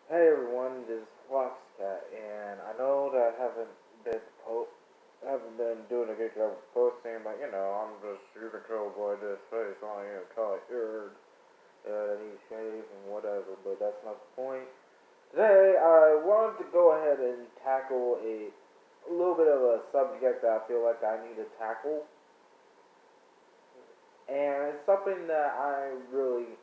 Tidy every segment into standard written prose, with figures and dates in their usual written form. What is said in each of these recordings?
Hey everyone, this is Foxcat, and I know that haven't been doing a good job of posting, but I'm just you can tell by this face I am tired, I need to shave and whatever, but that's not the point. Today I wanted to go ahead and tackle a little bit of a subject that I feel like I need to tackle, and it's something that I really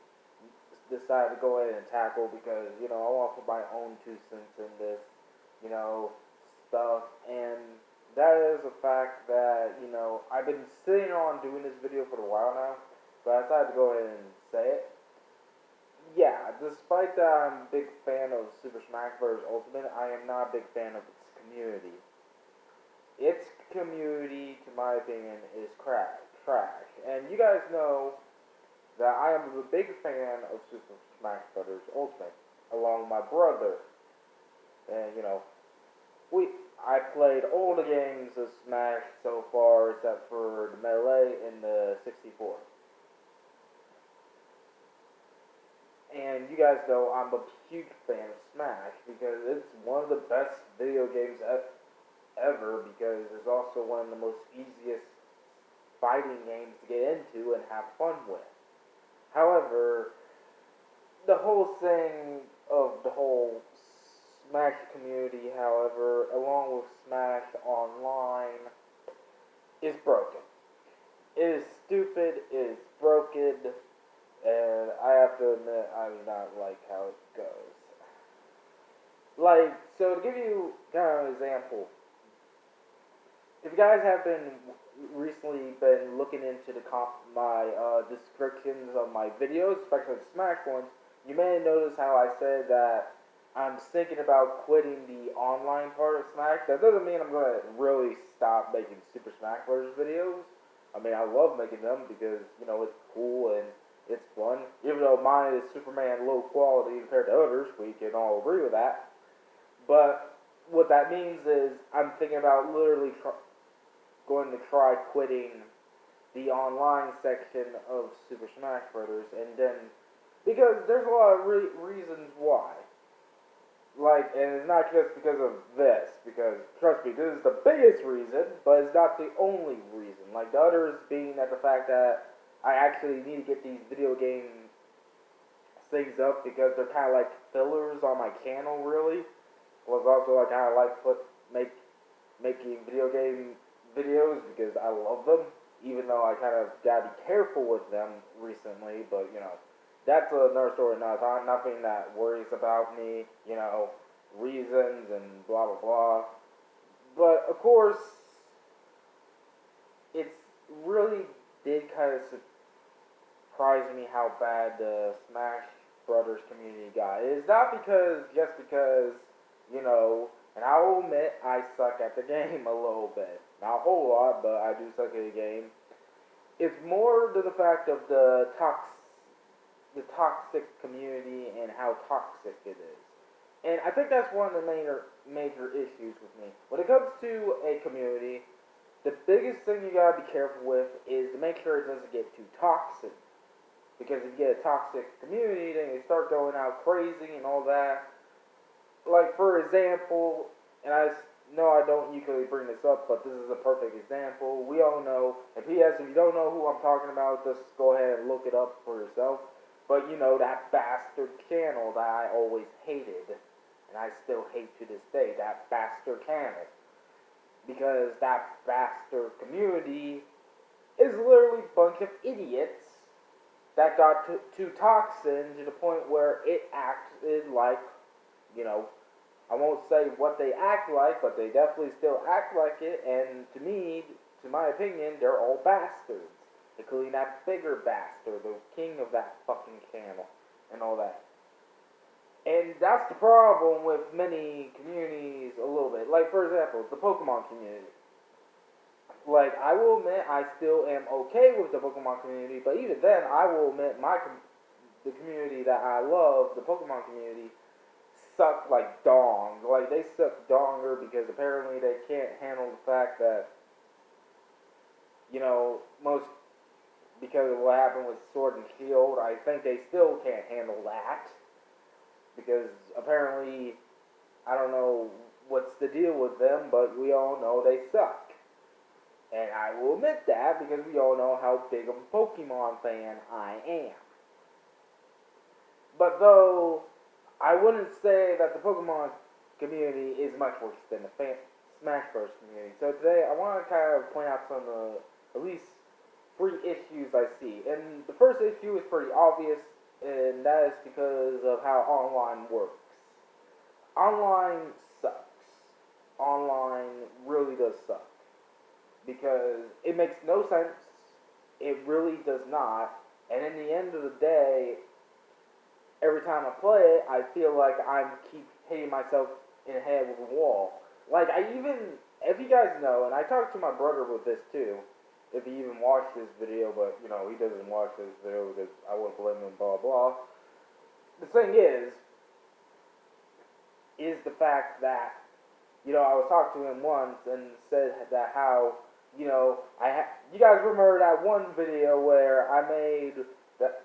decided to go ahead and tackle because I want to put my own 2 cents in this, you know, stuff, and that is a fact that I've been sitting on doing this video for a while now, but I decided to go ahead and say it. Yeah, despite that I'm a big fan of Super Smash Bros. Ultimate, I am not a big fan of its community. Its community, to my opinion, is trash, and you guys know that I am a big fan of Super Smash Bros. Ultimate, along with my brother. And we I played all the games of Smash so far except for the Melee and the 64. And you guys know I'm a huge fan of Smash because it's one of the best video games ever because it's also one of the most easiest fighting games to get into and have fun with. However, the whole thing of the whole Smash community, however, along with Smash Online, is broken. It is stupid, it is broken, and I have to admit, I do not like how it goes. Like, so to give you kind of an example, if you guys have been recently been looking into my descriptions of my videos, especially the Smash ones, you may have noticed how I said that I'm thinking about quitting the online part of Smash. That doesn't mean I'm gonna really stop making Super Smash Bros. Videos. I mean, I love making them because it's cool and it's fun. Even though mine is Superman low quality compared to others, we can all agree with that. But what that means is I'm thinking about literally going to try quitting the online section of Super Smash Bros. And then because there's a lot of reasons why. Like, and it's not just because of this, because trust me, this is the biggest reason, but it's not the only reason. Like the others being that the fact that I actually need to get these video game things up because they're kind of like fillers on my channel, really. Was also like kind of like making video game videos because I love them, even though I kind of gotta be careful with them recently. But that's another story, another time. Nothing that worries about me. Reasons and blah blah blah. But of course, it's really did kind of surprise me how bad the Smash Brothers community got. It's not just because and I will admit I suck at the game a little bit. Not a whole lot, but I do suck at the game. It's more to the fact of the toxic community and how toxic it is. And I think that's one of the major issues with me. When it comes to a community, the biggest thing you gotta be careful with is to make sure it doesn't get too toxic. Because if you get a toxic community, then you start going out crazy and all that. Like, for example, and I know I don't usually bring this up, but this is a perfect example. We all know, and P.S., if you don't know who I'm talking about, just go ahead and look it up for yourself. But that bastard channel that I always hated, and I still hate to this day, that bastard channel. Because that bastard community is literally a bunch of idiots that got too toxic to the point where it acted like, you know, I won't say what they act like, but they definitely still act like it. And to me, to my opinion, they're all bastards, including that bigger bastard, the king of that fucking channel, and all that. And that's the problem with many communities a little bit. Like, for example, the Pokemon community. Like, I will admit I still am okay with the Pokemon community, but even then, I will admit the community that I love, the Pokemon community, suck like dong. Like, they suck donger because apparently they can't handle the fact that, most, because of what happened with Sword and Shield, I think they still can't handle that. because apparently, I don't know what's the deal with them, but we all know they suck. And I will admit that because we all know how big of a Pokemon fan I am. But though I wouldn't say that the Pokemon community is much worse than the Smash Bros. Community. So today I want to kind of point out some of the, at least, three issues I see. And the first issue is pretty obvious, and that is because of how online works. Online sucks. Online really does suck. Because it makes no sense. It really does not. And in the end of the day, every time I play it, I feel like I keep hitting myself in the head with a wall. Like, if you guys know, and I talked to my brother with this too, if he even watched this video, but, he doesn't watch this video because I wouldn't blame him, blah, blah. The thing is the fact that, I was talking to him once and said that how, you guys remember that one video where I made that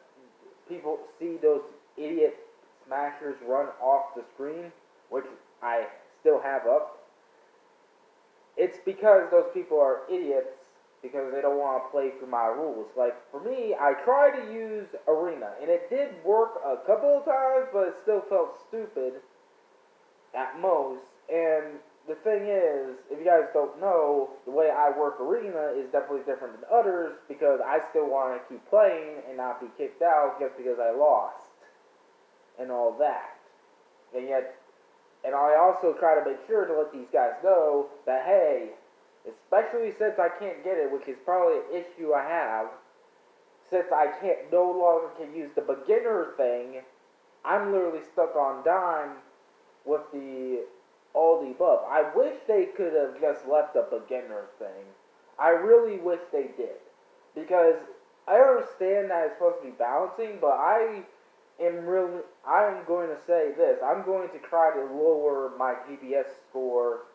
people see those idiot smashers run off the screen, which I still have up. It's because those people are idiots because they don't want to play through my rules. Like, for me, I tried to use Arena, and it did work a couple of times, but it still felt stupid at most. And the thing is, if you guys don't know, the way I work Arena is definitely different than others because I still want to keep playing and not be kicked out just because I lost and all that. And I also try to make sure to let these guys know that, hey, especially since I can't get it, which is probably an issue I have, since I no longer can use the beginner thing, I'm literally stuck on dime with all the above. I wish they could have just left the beginner thing. I really wish they did. Because I understand that it's supposed to be balancing, but I'm going to say this. I'm going to try to lower my GPS score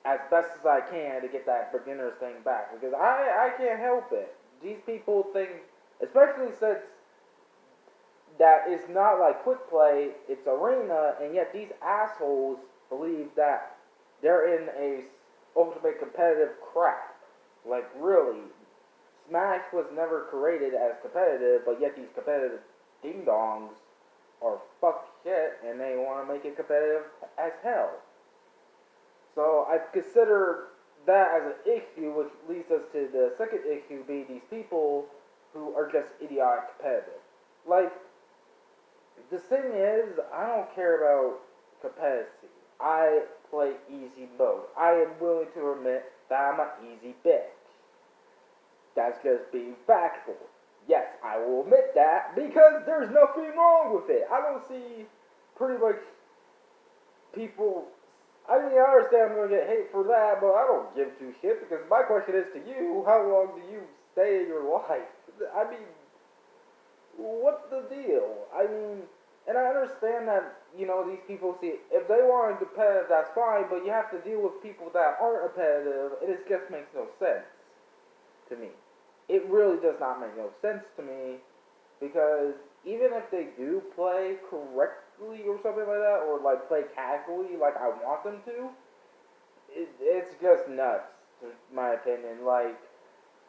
as best as I can to get that beginner's thing back. Because I can't help it. These people think, especially since that it's not like quick play, it's arena, and yet these assholes believe that they're in a ultimate competitive crap. Like, really. Smash was never created as competitive, but yet these competitive ding-dongs are fuck shit, and they want to make it competitive as hell. So I consider that as an issue, which leads us to the second issue, being these people who are just idiotic competitive. Like, the thing is, I don't care about competitive. I play easy mode. I am willing to admit that I'm an easy bitch. That's just being factual. Yes, I will admit that because there's nothing wrong with it. I don't see pretty much people. I mean, I understand I'm going to get hate for that, but I don't give two shit because my question is to you, how long do you stay in your life? I mean, what's the deal? I mean, and I understand that, these people see, if they want to be competitive, that's fine, but you have to deal with people that aren't competitive, and it just makes no sense to me. It really does not make no sense to me, because even if they do play correctly or something like that, or like play casually like I want them to, it's just nuts, in my opinion. Like,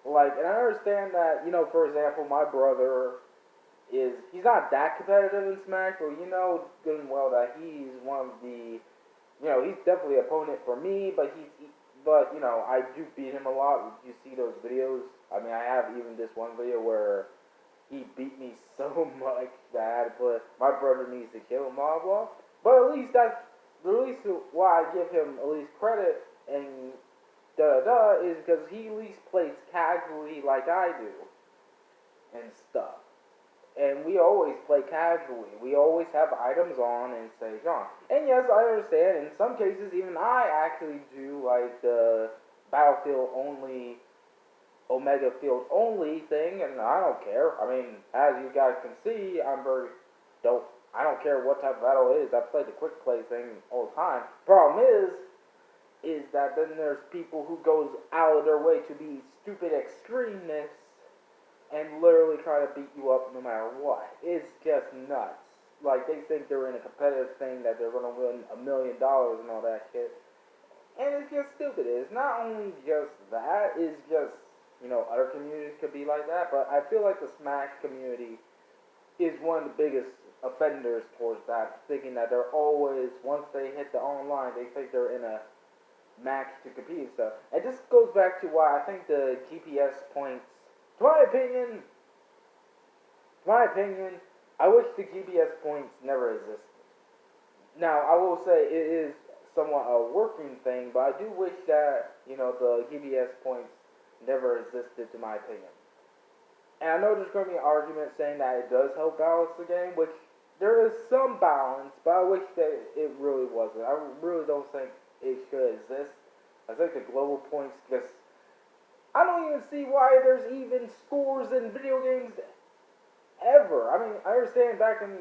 and I understand that, for example, my brother he's not that competitive in Smash, but good and well that he's one of the, he's definitely an opponent for me, but I do beat him a lot. You see those videos. I mean, I have even this one video where he beat me so much that I had to put, my brother needs to kill him, blah, blah. But at least why I give him at least credit and is because he at least plays casually like I do and stuff. And we always play casually. We always have items on and stage on. And yes, I understand. In some cases, even I actually do like the battlefield only, Omega field only thing, and I don't care. I mean, as you guys can see, I don't care what type of battle it is. I play the quick play thing all the time. Problem is that then there's people who goes out of their way to be stupid extremists and literally try to beat you up no matter what. It's just nuts. like they think they're in a competitive thing that they're gonna win $1 million and all that shit. And it's just stupid. It's not only just that, it's just, other communities could be like that, but I feel like the Smash community is one of the biggest offenders towards that, thinking that they're always, once they hit the online, they think they're in a match to compete and stuff. It just goes back to why I think the GPS points, to my opinion, I wish the GPS points never existed. Now, I will say it is somewhat a working thing, but I do wish that, the GPS points never existed, to my opinion. And I know there's going to be an argument saying that it does help balance the game, which there is some balance, but I wish that it really wasn't. I really don't think it should exist. I think the global points just... I don't even see why there's even scores in video games ever. I mean, I understand back in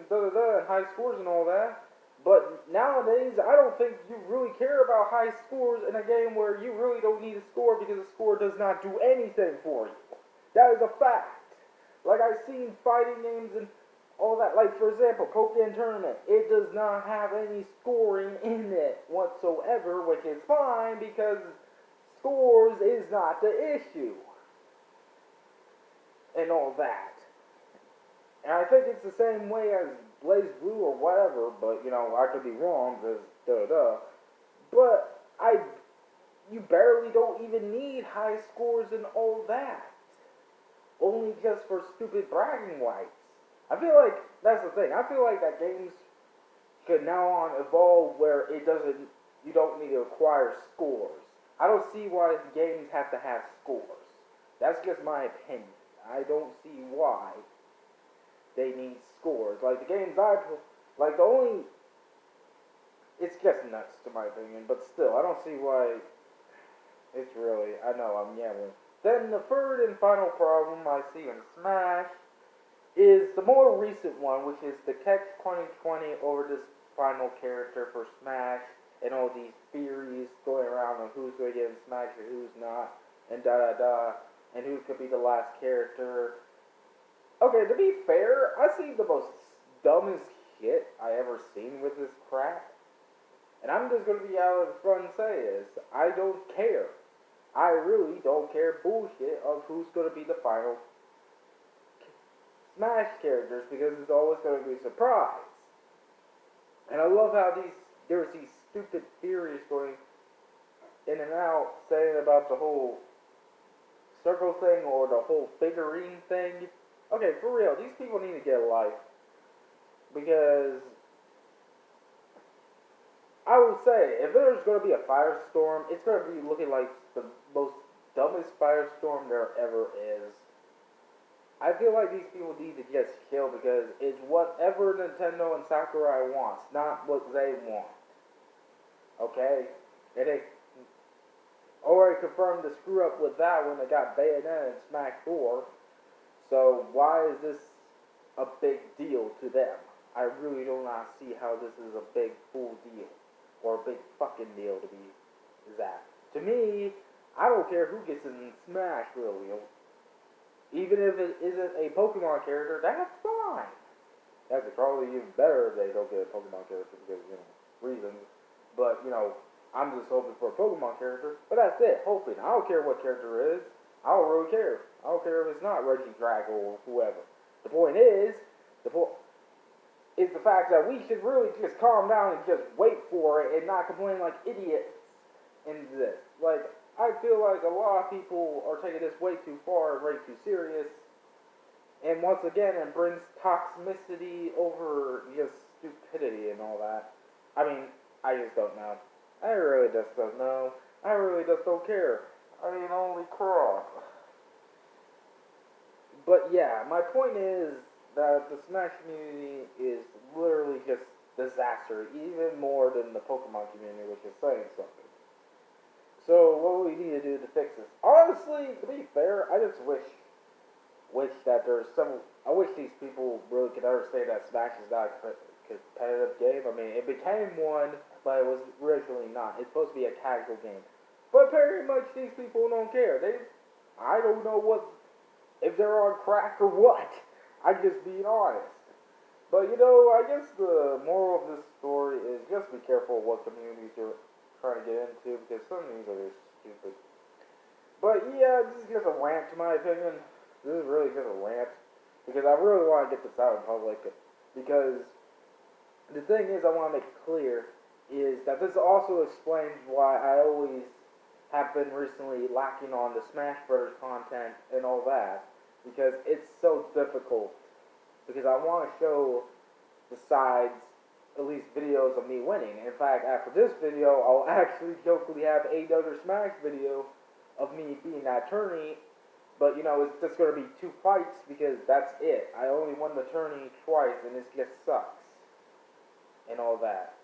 high scores and all that, but nowadays I don't think you really care about high scores in a game where you really don't need a score because a score does not do anything for you. That is a fact. Like, I've seen fighting games and all that. Like, for example, Pokemon Tournament. It does not have any scoring in it whatsoever, which is fine because scores is not the issue. And all that. And I think it's the same way as Blaze Blue or whatever, but, I could be wrong because But you barely don't even need high scores and all that. Only just for stupid bragging rights. I feel like that's the thing. I feel like that games should now on evolve where you don't need to acquire scores. I don't see why games have to have scores. That's just my opinion. I don't see why they need scores. Like the games I play, like the only, it's just nuts to my opinion, but still, I don't see why it's really, I know I'm yammering. Then the third and final problem I see in Smash is the more recent one, which is the Catch 2020 over this final character for Smash, and all these theories going around on who's going to get in Smash and who's not, and and who could be the last character. Okay, to be fair, I see the most dumbest shit I ever seen with this crap, and I'm just going to be out in front and say this, I don't care. I really don't care bullshit of who's going to be the final Smash characters because it's always going to be a surprise. And I love how there's these stupid theories going in and out saying about the whole circle thing or the whole figurine thing. Okay, for real, these people need to get a life. Because I will say, if there's going to be a firestorm, it's going to be looking like the most dumbest firestorm there ever is. I feel like these people need to just chill because it's whatever Nintendo and Sakurai wants, not what they want. Okay? And they already confirmed the screw up with that when they got Bayonetta and Smash 4. So why is this a big deal to them? I really do not see how this is a big full deal. Or a big fucking deal to be exact. To me, I don't care who gets in Smash, really. Even if it isn't a Pokemon character, that's fine. That's probably even better if they don't get a Pokemon character because, reasons. But, I'm just hoping for a Pokemon character. But that's it, hoping. I don't care what character it is. I don't really care. I don't care if it's not Reggie Drago or whoever. The point is the fact that we should really just calm down and just wait for it and not complain like idiots in this. Like, I feel like a lot of people are taking this way too far and way too serious. And once again, it brings toxicity over just stupidity and all that. I mean, I just don't know. I really just don't know. I really just don't care. I mean, holy crap. But yeah, my point is that the Smash community is literally just disaster, even more than the Pokemon community, which is saying something. So what do we need to do to fix this? Honestly, to be fair, I just wish that there's some. I wish these people really could understand that Smash is not a competitive game. I mean, it became one, but it was originally not. It's supposed to be a casual game. But very much these people don't care. I don't know if they're on crack or what. I'm just being honest. But you know, I guess the moral of this story is just be careful what communities you're trying to get into because some of these are just stupid. But yeah, this is just a rant, to my opinion. This is really just a rant because I really want to get this out in public. Because the thing is, I want to make it clear is that this also explains why I always have been recently lacking on the Smash Brothers content and all that because it's so difficult. Because I want to show the sides, at least videos of me winning. In fact, after this video, I'll actually jokingly have another Smash video of me being that tourney. But you know, it's just gonna be 2 fights because that's it. I only won the tourney twice, and this just sucks and all that.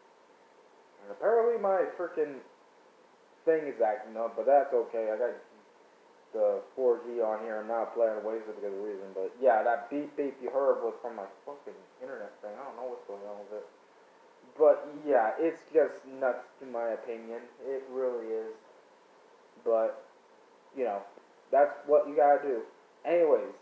And apparently, my freaking thing is acting up, but that's okay. I got the 4G on here. I'm not playing wasted because of reason. But yeah, that beep beep you heard was from my fucking internet thing. I don't know what's going on with it. But yeah, it's just nuts in my opinion. It really is. But you know, that's what you gotta do. Anyways,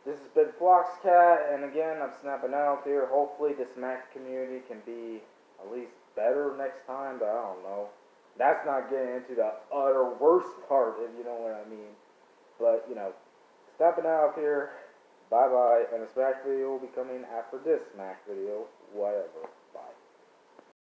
this has been Floxcat, and again, I'm snapping out here. Hopefully, the Smash community can be at least better next time, but I don't know. That's not getting into the utter worst part, if you know what I mean. But, you know, snapping out here. Bye bye, and the Smash video will be coming after this Smash video. Whatever.